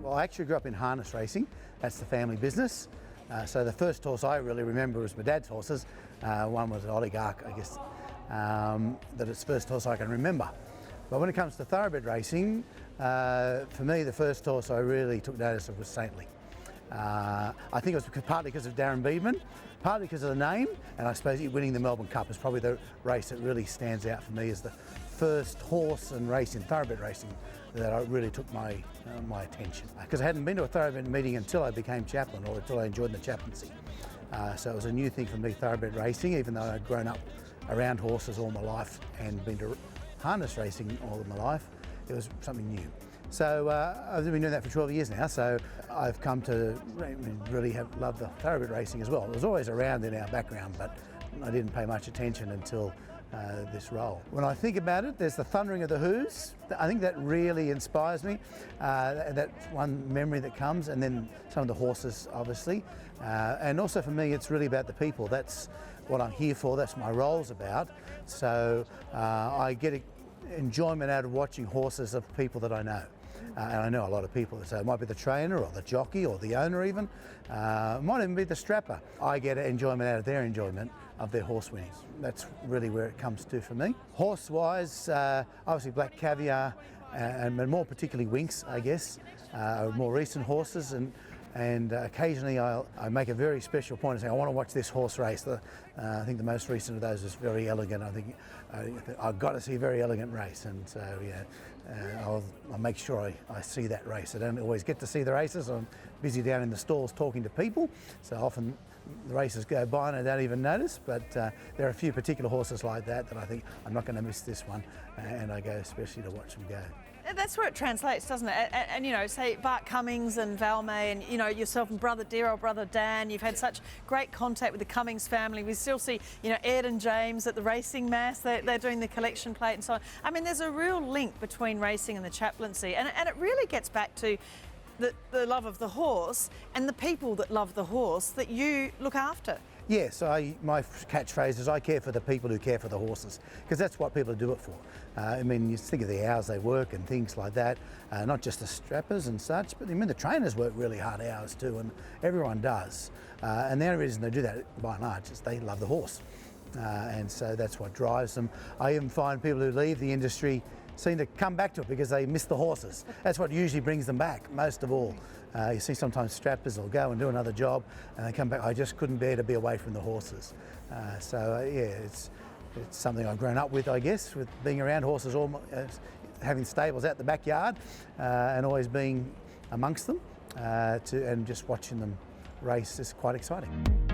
Well, I actually grew up in harness racing. That's the family business. So the first horse I really remember was my dad's horses. One was an oligarch, I guess, that it's the first horse I can remember. But when it comes to thoroughbred racing, for me the first horse I really took notice of was Saintly. I think it was partly because of Darren Beedman, partly because of the name, and I suppose winning the Melbourne Cup is probably the race that really stands out for me as the first horse and race in thoroughbred racing that really took my attention. Because I hadn't been to a thoroughbred meeting until I became chaplain, or until I joined the chaplaincy. So it was a new thing for me, thoroughbred racing, even though I'd grown up around horses all my life and been to harness racing all of my life. It was something new. So I've been doing that for 12 years now, so I've come to really love the thoroughbred racing as well. It was always around in our background, but I didn't pay much attention until this role. When I think about it, there's the thundering of the hooves. I think that really inspires me. That's one memory that comes, and then some of the horses, obviously. And also for me, it's really about the people. That's what I'm here for, that's what my role's about. So I get enjoyment out of watching horses of people that I know. And I know a lot of people, so it might be the trainer or the jockey or the owner even, it might even be the strapper. I get enjoyment out of their enjoyment of their horse winnings. That's really where it comes to for me. Horse-wise, obviously Black Caviar and more particularly Winks, I guess, are more recent horses, and occasionally I make a very special point of saying I want to watch this horse race. I think the most recent of those is Very Elegant. I think I've got to see a Very Elegant race, and so yeah, I'll make sure I see that race. I don't always get to see the races. I'm busy down in the stalls talking to people, so often the races go by and I don't even notice, but there are a few particular horses like that I think I'm not going to miss this one, and I go especially to watch them go. That's where it translates, doesn't it? And you know, say Bart Cummings and Val May, and you know, yourself and brother Daryl, brother Dan, you've had such great contact with the Cummings family. We still see, you know, Ed and James at the racing mass, they're doing the collection plate and so on. I mean, there's a real link between racing and the chaplaincy, and it really gets back to the love of the horse and the people that love the horse that you look after. Yes, my catchphrase is I care for the people who care for the horses, because that's what people do it for. I mean, you think of the hours they work and things like that, not just the strappers and such, but I mean the trainers work really hard hours too, and everyone does. And the only reason they do that, by and large, is they love the horse. And so that's what drives them. I even find people who leave the industry seem to come back to it because they miss the horses. That's what usually brings them back, most of all. You see sometimes strappers will go and do another job and they come back, I just couldn't bear to be away from the horses. So yeah, it's something I've grown up with, I guess, with being around horses, having stables out the backyard and always being amongst them, and just watching them race is quite exciting.